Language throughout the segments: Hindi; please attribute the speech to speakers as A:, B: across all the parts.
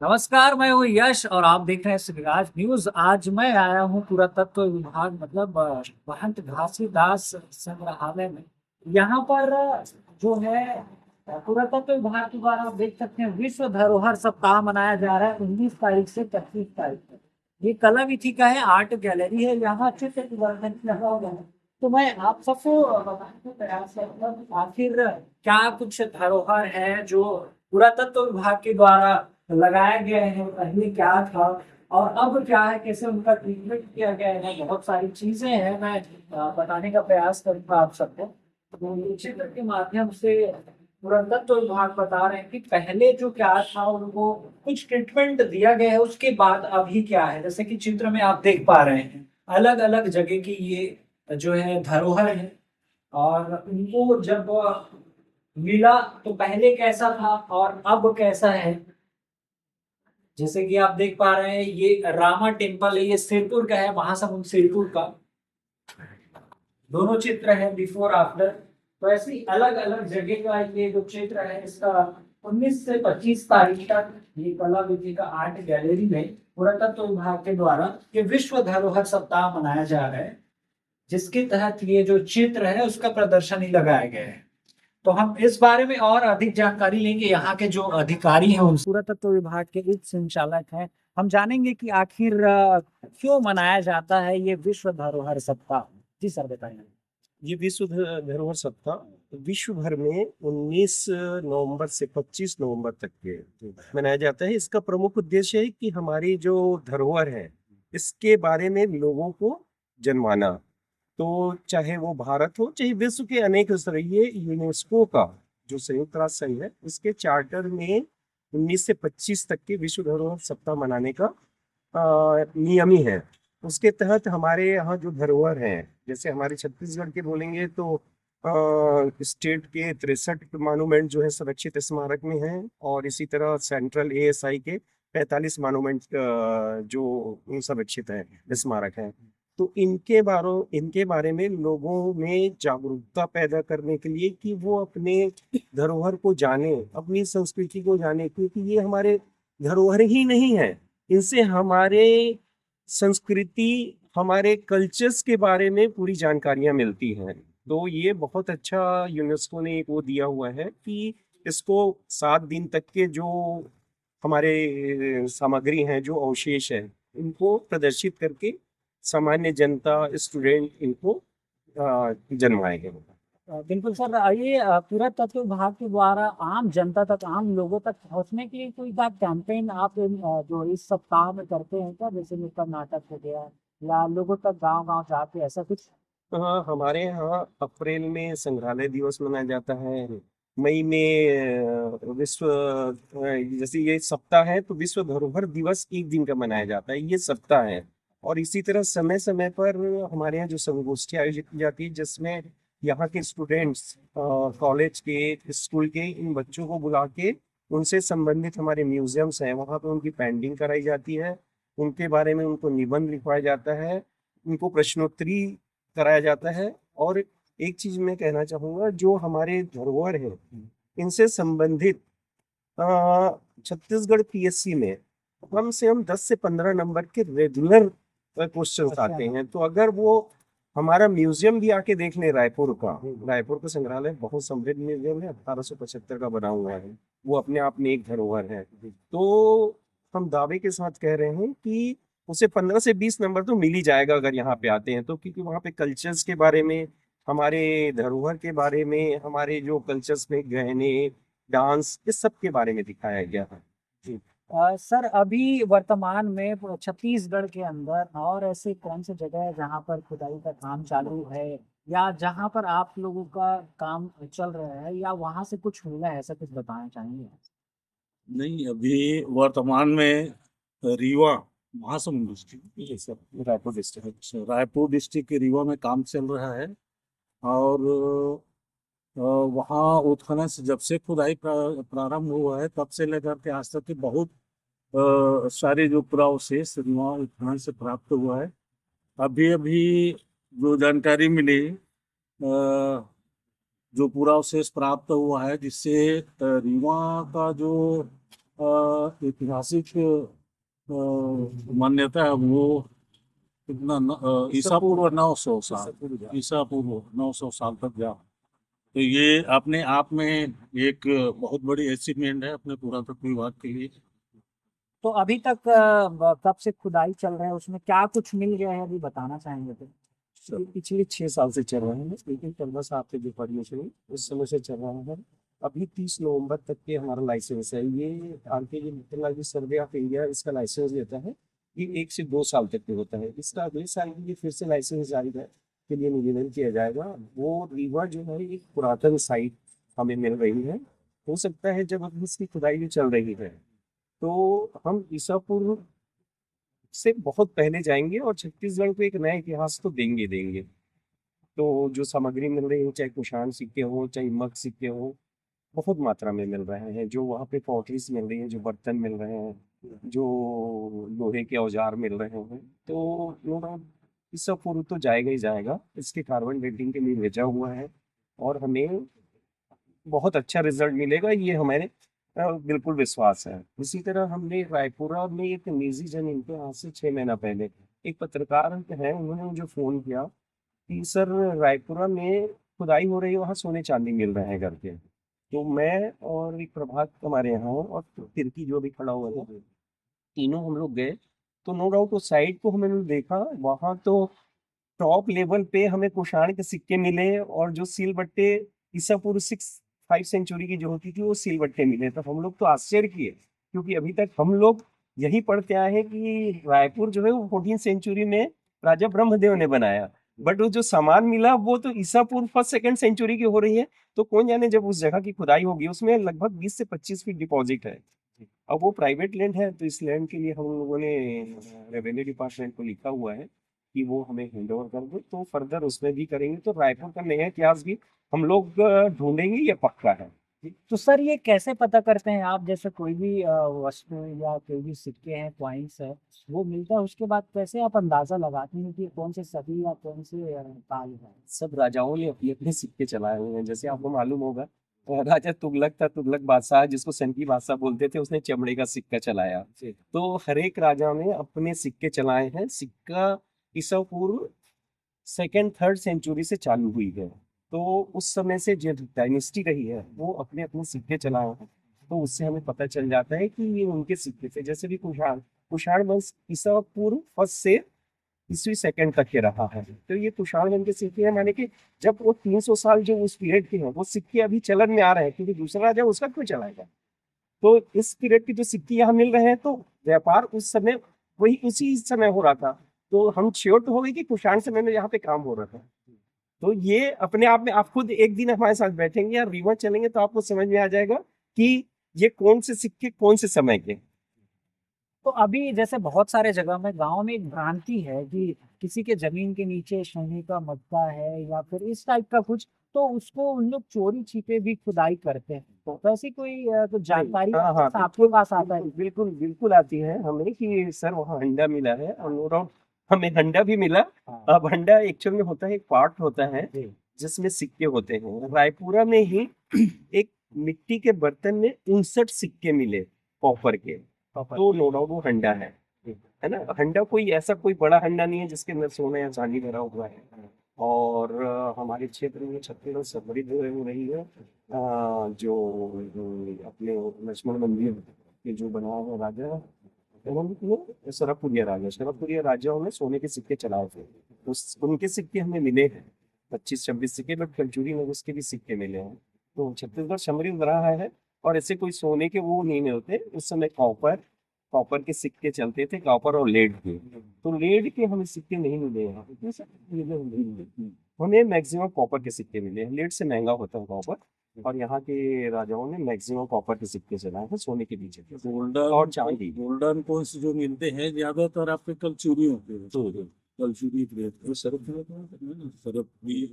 A: नमस्कार, मैं हूँ यश और आप देख रहे हैं सिराज न्यूज़। आज मैं आया हूँ पुरातत्व विभाग मतलब महंत घासीदास संग्रहालय में। यहाँ पर जो है पुरातत्व विभाग के द्वारा आप देख सकते हैं विश्व धरोहर सप्ताह मनाया जा रहा है 19 तारीख से 25 तारीख तक। ये कला विथी का है, आर्ट गैलरी है, यहाँ चित्र प्रदर्शन लगा हुआ है। तो मैं आप सबको बताने का प्रयास करूंगा कि आखिर क्या कुछ धरोहर है जो पुरातत्व विभाग के द्वारा लगाए गए हैं, पहले क्या था और अब क्या है, कैसे उनका ट्रीटमेंट किया गया है। बहुत सारी चीजें हैं, मैं बताने का प्रयास करूंगा आप सबको। तो ये चित्र के माध्यम से पुरातत्व विभाग बता रहे हैं कि पहले जो क्या था उनको कुछ ट्रीटमेंट दिया गया है, उसके बाद अभी क्या है। जैसे कि चित्र में आप देख पा रहे हैं अलग अलग जगह की ये जो है धरोहर है, और उनको जब मिला तो पहले कैसा था और अब कैसा है। जैसे कि आप देख पा रहे हैं ये रामा टेम्पल है, ये सिरपुर का है, महासमुंद सिरपुर का। दोनों चित्र है बिफोर आफ्टर। तो ऐसे ही अलग अलग जगह का ये जो चित्र है इसका 19 से 25 तारीख तक ये कला विधि का आर्ट गैलरी में पुरातत्व विभाग के द्वारा ये विश्व धरोहर सप्ताह मनाया जा रहा है, जिसके तहत ये जो चित्र है उसका प्रदर्शनी लगाया गया है। तो हम इस बारे में और अधिक जानकारी लेंगे, यहाँ के जो अधिकारी हैं उनसे। पुरातत्व विभाग के उप संचालक हैं, हम जानेंगे कि आखिर क्यों मनाया जाता है ये विश्व धरोहर सप्ताह। जी सर, बताइए।
B: ये विश्व धरोहर सप्ताह विश्व भर में 19 नवंबर से 25 नवंबर तक के मनाया जाता है। इसका प्रमुख उद्देश्य है कि हमारी जो धरोहर है इसके बारे में लोगों को जनवाना। तो चाहे वो भारत हो चाहे विश्व के अनेक स्तर, ये यूनेस्को का जो संयुक्त राष्ट्र संघ है इसके चार्टर में 19 से 25 तक के विश्व धरोहर सप्ताह मनाने का नियम ही है। उसके तहत हमारे यहाँ जो धरोहर हैं, जैसे हमारे छत्तीसगढ़ के बोलेंगे तो स्टेट के 63 मॉन्यूमेंट जो है सुरक्षित स्मारक में हैं, और इसी तरह सेंट्रल एएसआई के 45 मॉन्यूमेंट जो संरक्षित है स्मारक हैं। तो इनके बारे में लोगों में जागरूकता पैदा करने के लिए कि वो अपने धरोहर को जाने, अपनी संस्कृति को जाने, क्योंकि ये हमारे धरोहर ही नहीं है, इनसे हमारे संस्कृति, हमारे कल्चर्स के बारे में पूरी जानकारियां मिलती हैं। तो ये बहुत अच्छा यूनेस्को ने एक वो दिया हुआ है कि इसको 7 दिन तक के जो हमारे सामग्री हैं, जो अवशेष है, इनको प्रदर्शित करके सामान्य जनता, स्टूडेंट इनको जनवाएंगे।
A: बिल्कुल सर, ये पुरातत्व विभाग के द्वारा आम जनता तक, आम लोगों तक पहुंचने के लिए कोई कैंपेन आप जो इस सप्ताह में करते हैं क्या, जैसे नुक्कड़ नाटक हो गया या लोगों तक गांव गांव जाके ऐसा कुछ।
B: हाँ, हमारे यहाँ अप्रैल में संग्रहालय दिवस मनाया जाता है। मई में जैसे ये सप्ताह है तो विश्व धरोहर दिवस एक दिन का मनाया जाता है, ये सप्ताह है। और इसी तरह समय समय पर हमारे यहाँ जो संगोष्ठी आयोजित की जाती है, जिसमें यहाँ के स्टूडेंट्स, कॉलेज के, स्कूल के इन बच्चों को बुला के उनसे संबंधित हमारे म्यूजियम्स हैं वहाँ पे उनकी पेंटिंग कराई जाती है, उनके बारे में उनको निबंध लिखवाया जाता है, उनको प्रश्नोत्तरी कराया जाता है। और एक चीज मैं कहना चाहूंगा, जो हमारे धरोहर है इनसे संबंधित छत्तीसगढ़ पीएससी में कम से कम 10 से 15 नंबर के रेगुलर क्वेश्चन आते हैं। तो अगर वो हमारा म्यूजियम भी आके देख ले, रायपुर का संग्रहालय बहुत समृद्ध म्यूजियम है, 1875 का बना हुआ है, वो अपने आप में एक धरोहर है। तो हम दावे के साथ कह रहे हैं कि उसे 15 से 20 नंबर तो मिल ही जाएगा अगर यहाँ पे आते हैं तो, क्योंकि वहाँ पे कल्चर्स के बारे में, हमारे धरोहर के बारे में, हमारे जो कल्चर्स में गहने, डांस, इस सब के बारे में दिखाया गया है। जी।
A: सर, अभी वर्तमान में छत्तीसगढ़ के अंदर और ऐसे कौन सी जगह है जहाँ पर खुदाई का काम चालू है, या जहाँ पर आप लोगों का काम चल रहा है, या वहां से कुछ मिला है, ऐसा कुछ बताना चाहेंगे।
C: नहीं, अभी वर्तमान में रीवा महासमुंद डिस्ट्रिक्ट,
B: जी sir, Raipur district.
C: Raipur district के रीवा में काम चल रहा है। और वहाँ उत्खनन से जब से खुदाई प्रारंभ हुआ है तब से लेकर के आज तक के बहुत सारे जो पुरावशेष रीवा उत्खनन से प्राप्त हुआ है। अभी अभी जो जानकारी मिली, जो पूरा अवशेष प्राप्त हुआ है, जिससे रीवा का जो ऐतिहासिक मान्यता है वो कितना ईसा पूर्व 900 साल, ईसा पूर्व 900 साल तक जा। तो ये अपने आप में एक बहुत बड़ी अचीवमेंट है अपने पुरातत्व विभाग के लिए।
A: तो अभी तक कब से खुदाई चल रहा है, उसमें क्या कुछ मिल गया है, अभी बताना चाहेंगे तो?
B: सर पिछले 6 साल से चल रहा है, लेकिन 15 साल आपके जो परमिशन उस समय से चल रहा है। अभी 30 नवंबर तक के हमारा लाइसेंस है। ये आर्कियोलॉजिकल सर्वे ऑफ इंडिया इसका लाइसेंस देता है। ये 1 से 2 साल तक के होता है। इसका अगले साल के लिए फिर से लाइसेंस जारी है के लिए निवेदन किया जाएगा। वो रिवर जो है एक पुरातन साइट हमें मिल रही है। हो सकता है जब अभी इसकी खुदाई भी चल रही है तो हम ईसा पूर्व से बहुत पहले जाएंगे और छत्तीसगढ़ को एक नया इतिहास तो देंगे देंगे। तो जो सामग्री मिल रही है, चाहे कुषाण सिक्के हो चाहे मग सिक्के हो, बहुत मात्रा में मिल रहे हैं। जो वहाँ पे पॉटरीज मिल रही है, जो बर्तन मिल रहे हैं, जो लोहे के औजार मिल रहे हैं, तो इस सब पूर्व तो जाएगा ही जाएगा। इसके कार्बन डेटिंग के लिए भेजा हुआ है और हमें बहुत अच्छा रिजल्ट मिलेगा, ये हमारे बिल्कुल विश्वास है। इसी तरह हमने रायपुरा में एक निजी जमीन पे आज से 6 महीना पहले एक पत्रकार है, उन्होंने मुझे फोन किया कि सर रायपुरा में खुदाई हो रही है, वहाँ सोने चांदी मिल रहे हैं करके। तो मैं और एक प्रभात हमारे यहाँ और तिर्की जो भी खड़ा हुआ था, तीनों हम लोग गए। तो नो डाउट उस साइड को हमने देखा, वहाँ तो टॉप लेवल पे हमें कुषाण के सिक्के मिले और जो सील बट्टे ईसा पूर्व 5 सेंचुरी की जो होती थी वो सील बट्टे मिले। तो हम लोग तो आश्चर्य किए, क्योंकि अभी तक हम लोग यही पढ़ते आए हैं कि रायपुर जो है वो 14 सेंचुरी में राजा ब्रह्मदेव ने बनाया, बट वो जो सामान मिला वो तो ईसा पूर्व 1st 2nd सेंचुरी की हो रही है। तो कौन जाने जब उस जगह की खुदाई होगी, उसमें लगभग 20 से 25 फीट डिपॉजिट है। अब वो प्राइवेट लैंड है, तो इस लैंड के लिए हम लोगों ने रेवेन्यू डिपार्टमेंट को लिखा हुआ है कि वो हमें हैंड ओवर कर दो, तो फर्दर उसमें भी करेंगे। तो रायपुर का नया इतिहास भी हम लोग ढूंढेंगे, ये पक्का है।
A: तो सर ये कैसे पता करते हैं आप, जैसे कोई भी वस्तु या कोई भी सिक्के हैं, कॉइन्स है, वो मिलता है, उसके बाद कैसे आप अंदाजा लगाते हैं कि कौन से सदी या कौन से काल है?
B: सब राजाओं ने अपने अपने सिक्के चलाए हुए हैं। जैसे आपको मालूम होगा, राजा तुगलक था, तुगलक बादशाह जिसको सन की बादशाह बोलते थे, उसने चमड़े का सिक्का चलाया। तो हर एक राजा ने अपने सिक्के चलाए हैं। सिक्का ईसा पूर्व 2nd 3rd सेंचुरी से चालू हुई है। तो उस समय से जो डायनेस्टी रही है वो अपने अपने सिक्के चलाए हैं। तो उससे हमें पता चल जाता है कि ये उनके सिक्के थे। जैसे भी कुषाण कुषाण वंश ईसा पूर्व 1st से ईस्वी 2nd तक के रहा है। तो ये कुषाण वंश के सिक्के हैं, माने कि जब वो 300 साल जो उस पीरियड के हैं वो सिक्के अभी चलन में आ रहे हैं, क्योंकि दूसरा राजा उसका क्यों चलाएगा। तो इस पीरियड के जो सिक्के यहाँ मिल रहे हैं, तो व्यापार उस समय वही उसी समय हो रहा था। तो हम श्योर तो हो गए कि कुषाण समय में यहाँ पे काम हो रहा था। तो ये अपने आप में, आप खुद एक दिन हमारे साथ बैठेंगे या रिवर चलेंगे तो आपको समझ में आ जाएगा कि ये कौन से सिक्के कौन से समय के।
A: तो अभी जैसे बहुत सारे जगह में गांव में एक भ्रांति है कि किसी के जमीन के नीचे सोने का मटका है या फिर इस टाइप का कुछ, तो उसको उन लोग चोरी छिपे भी खुदाई करते हैं। तो ऐसी कोई कुछ जानकारी
B: हाँ हाँ,
A: आपके पास आता है?
B: बिल्कुल बिल्कुल आती है हमें कि सर वहाँ हंडा मिला है, और नो डाउट हमें हंडा भी मिला।
A: हाँ।
B: अब हंडा एक्चुअल में होता है, एक पार्ट होता है जिसमें सिक्के होते हैं। रायपुरा में ही एक मिट्टी के बर्तन में 59 सिक्के मिले कॉपर के। तो नो डाउट वो हंडा है ना। हंडा कोई ऐसा कोई बड़ा हंडा नहीं है जिसके अंदर सोना या चांदी भरा हुआ है। और हमारे क्षेत्र में छत्तीसगढ़ समृद्ध हो रही है। जो अपने लक्ष्मण मंदिर के जो बना हुआ राजा, उन्होंने सरपुरिया राजाओं ने सोने के सिक्के चलाए थे। उनके सिक्के हमें मिले हैं 25-26 सिक्के, बट कलचुरी में उसके भी सिक्के मिले हैं। तो छत्तीसगढ़ समृद्ध रहा है। और ऐसे कोई सोने के वो नहीं मिलते उस समय। कॉपर के सिक्के चलते थे, कॉपर और लेड के। तो लेड के हमें सिक्के नहीं मिले हैं, हमें मैक्सिमम कॉपर के सिक्के मिले हैं। लेड से महंगा होता है कॉपर, और यहाँ के राजाओं ने मैक्सिमम कॉपर के सिक्के चलाए हैं, सोने के पीछे।
C: गोल्डन
B: और चांदी,
C: गोल्डन कॉइन्स जो मिलते हैं ज्यादातर आपके कलचुरी होते हैं। कलचुरी सरप भी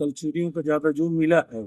C: कलचुरियों का ज्यादा जो मिला है।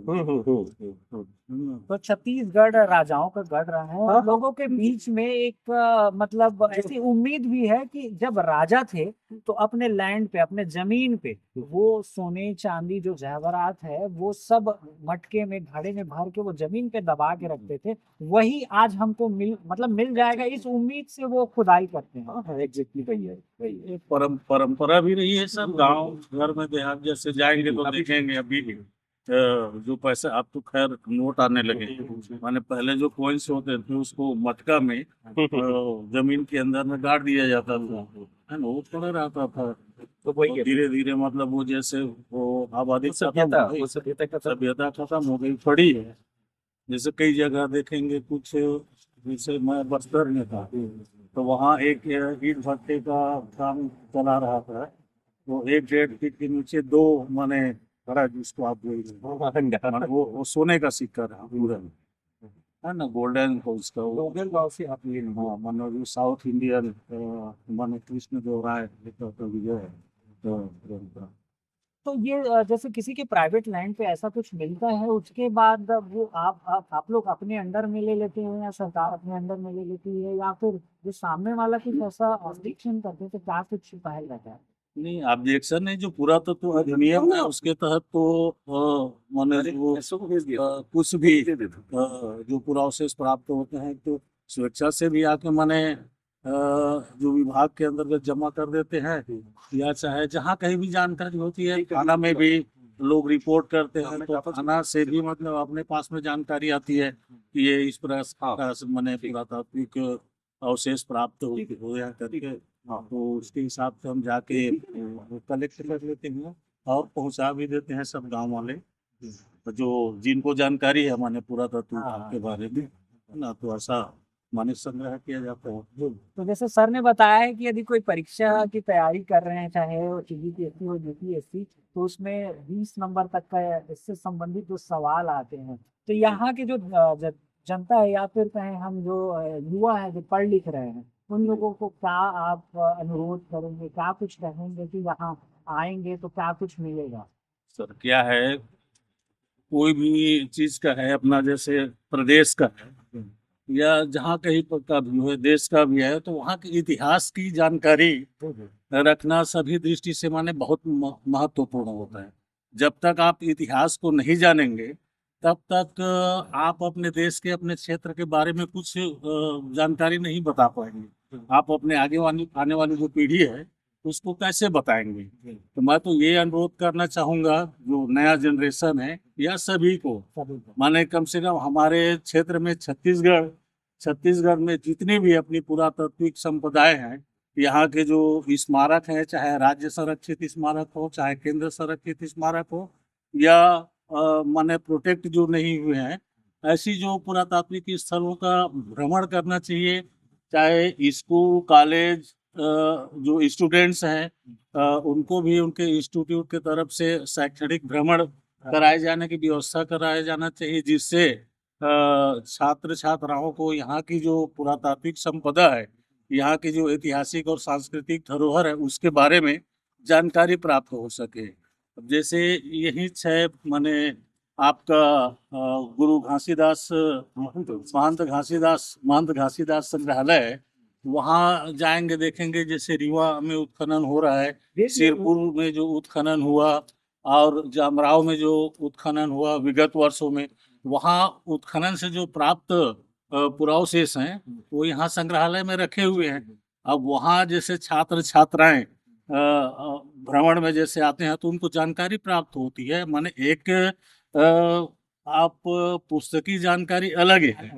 A: तो छत्तीसगढ़ राजाओं का गढ़ रहा है और
B: हाँ।
A: लोगों के बीच में एक मतलब ऐसी उम्मीद भी है कि जब राजा थे तो अपने लैंड पे, अपने जमीन पे वो सोने चांदी जो जेवरात है वो सब मटके में, घड़े में भर के वो जमीन पे दबा के रखते थे। वही आज हमको मिल जाएगा, इस उम्मीद से वो खुदाई करते हैं।
B: हाँ एग्जैक्टली वही है
C: ये परंपरा भी रही है। सब गांव घर में देहात जैसे जाएंगे तो देखेंगे अभी भी जो पैसे, अब तो खैर नोट आने लगे, माने पहले जो कॉइन्स होते थे उसको मटका में जमीन के अंदर में गाड़ दिया जाता था, है ना, वो पड़ा रहता था।
B: तो वही है।
C: धीरे धीरे मतलब वो जैसे वो आबादी
B: वो सभ्यता का
C: सभ्यता खत्म हो गई, पड़ी है। जैसे कई जगह देखेंगे कुछ, जैसे मैं बस्तर में था तो वहाँ एक ईंट भट्टे का काम चला रहा था, वो 1-1.5 फीट के नीचे 2 माने खड़ा, जिसको आप बोल रहे हैं, माने वो सोने का सिक्का था पूरा, है ना, गोल्डन को उसका वो, हाँ, मानो जो साउथ इंडियन माने कृष्ण देवराय विजय है तो
A: तो ये जैसे किसी के प्राइवेट लैंड पे ऐसा कुछ मिलता है, उसके बाद वो आप लोग अपने अंडर में ले लेते हैं या सरकार अपने अंडर में ले लेती है, या फिर जो सामने वाला कुछ ऐसा ऑब्जेक्शन करते हैं तो क्या कुछ पहल रहता है?
C: नहीं, ऑब्जेक्शन नहीं, जो पुरातत्व अधिनियम है उसके तहत तो माने वो कुछ भी जो पुरावशेष प्राप्त होते हैं तो स्वेच्छा से भी आके माने जो विभाग के अंतर्गत जमा कर देते हैं, या चाहे जहाँ कहीं भी जानकारी होती है थाना में भी लोग रिपोर्ट करते हैं तो थाना से भी मतलब अपने पास में जानकारी आती है कि ये इस प्रकार से माने पुरातात्विक अवशेष प्राप्त हो या करके, तो उसके हिसाब से हम जाके कलेक्ट कर लेते हैं और पहुंचा भी देते हैं सब गांव वाले, जो जिनको जानकारी है माने पुरातत्व के बारे में, है ना, तो ऐसा माने संग्रह किया जाता है।
A: तो जैसे सर ने बताया है कि यदि कोई परीक्षा की तैयारी कर रहे हैं, चाहे वो सीबीपीएससी हो यूपीएससी, तो उसमें 20 नंबर तक का इससे संबंधित जो सवाल आते हैं, तो यहाँ के जो जनता है या फिर कहें हम जो युवा है जो पढ़ लिख रहे हैं, उन लोगों को क्या आप अनुरोध करेंगे, क्या कुछ कहेंगे कि यहाँ आएंगे तो क्या कुछ मिलेगा?
C: सर क्या है, कोई भी चीज का है अपना, जैसे प्रदेश का है या जहाँ कहीं का भी है, देश का भी है, तो वहाँ के इतिहास की जानकारी रखना सभी दृष्टि से माने बहुत महत्वपूर्ण होता है। जब तक आप इतिहास को नहीं जानेंगे तब तक आप अपने देश के, अपने क्षेत्र के बारे में कुछ जानकारी नहीं बता पाएंगे। आप अपने आने वाली जो पीढ़ी है उसको कैसे बताएंगे? तो मैं तो ये अनुरोध करना चाहूंगा जो नया जनरेशन है या सभी को, माने कम से कम हमारे क्षेत्र में छत्तीसगढ़ में जितनी भी अपनी पुरातात्विक संपदाएं हैं, यहाँ के जो स्मारक हैं, चाहे राज्य संरक्षित स्मारक हो, चाहे केंद्र संरक्षित स्मारक हो, या माने प्रोटेक्ट जो नहीं हुए हैं, ऐसी जो पुरातात्विक स्थलों का भ्रमण करना चाहिए। चाहे स्कूल कॉलेज जो स्टूडेंट्स हैं उनको भी उनके इंस्टीट्यूट के तरफ से शैक्षणिक भ्रमण कराए जाने की व्यवस्था कराया जाना चाहिए, जिससे छात्र छात्राओं को यहाँ की जो पुरातात्विक संपदा है, यहाँ की जो ऐतिहासिक और सांस्कृतिक धरोहर है उसके बारे में जानकारी प्राप्त हो सके। अब जैसे यही है माने आपका गुरु घासीदास महंत घासीदास संग्रहालय है, वहाँ जाएंगे देखेंगे, जैसे रीवा में उत्खनन हो रहा है, सिरपुर में जो उत्खनन हुआ और जामराव में जो उत्खनन हुआ विगत वर्षों में, वहाँ उत्खनन से जो प्राप्त पुरावशेष हैं वो यहाँ संग्रहालय में रखे हुए हैं। अब वहाँ जैसे छात्र छात्राएं भ्रमण में जैसे आते हैं तो उनको जानकारी प्राप्त होती है। माने एक आप पुस्तकी जानकारी अलग है,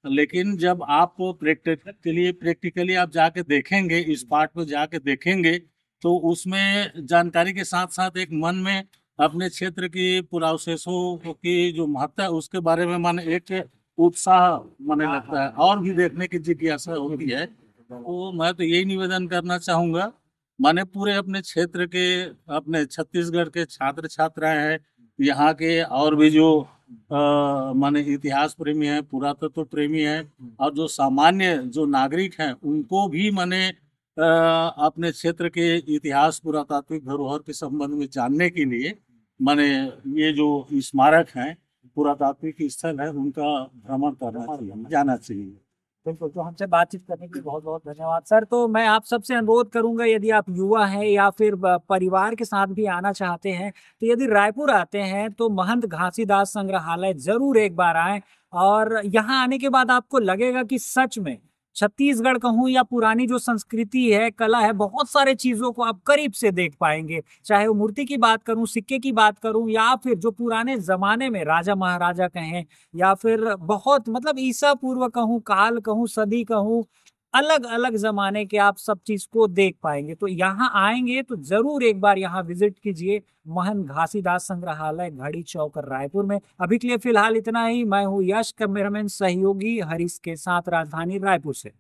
C: लेकिन जब आप प्रैक्टिकली आप जाके देखेंगे, इस पार्ट में जाके देखेंगे, तो उसमें जानकारी के साथ साथ एक मन में अपने क्षेत्र की पुरावशेषों की जो महत्ता है उसके बारे में माने एक उत्साह माने लगता है और भी देखने की जिज्ञासा होती है। तो मैं तो यही निवेदन करना चाहूँगा, माने पूरे अपने क्षेत्र के, अपने छत्तीसगढ़ के छात्र छात्राएं हैं, यहाँ के और भी जो माने इतिहास प्रेमी है, पुरातत्व प्रेमी है, और जो सामान्य जो नागरिक हैं उनको भी माने अपने क्षेत्र के इतिहास पुरातात्विक धरोहर के संबंध में जानने के लिए माने ये जो स्मारक हैं पुरातात्विक स्थल है उनका भ्रमण करना चाहिए, जाना चाहिए।
A: बिल्कुल, तो हमसे बातचीत करने के लिए बहुत-बहुत धन्यवाद सर। तो मैं आप सबसे अनुरोध करूँगा, यदि आप युवा हैं या फिर ब परिवार के साथ भी आना चाहते हैं, तो यदि रायपुर आते हैं तो महंत घासीदास संग्रहालय ज़रूर एक बार आएँ और यहाँ आने के बाद आपको लगेगा कि सच में छत्तीसगढ़ कहूँ या पुरानी जो संस्कृति है, कला है, बहुत सारे चीज़ों को आप करीब से देख पाएँगे। चाहे वो मूर्ति की बात करूँ, सिक्के की बात करूँ या फिर जो पुराने ज़माने में राजा-महाराजा कहें या फिर बहुत मतलब ईसा पूर्व कहूँ, काल कहूँ, सदी कहूँ, अलग-अलग ज़माने के आप सब चीज़ को देख पाएँगे। तो यहाँ आएँगे तो ज़रूर एक बार यहाँ विज़िट कीजिए, महंत घासीदास संग्रहालय, घड़ी चौक, रायपुर में। अभी के लिए फ़िलहाल इतना ही। मैं हूँ यश, कैमरामैन सहयोगी हरीश के साथ, राजधानी रायपुर से।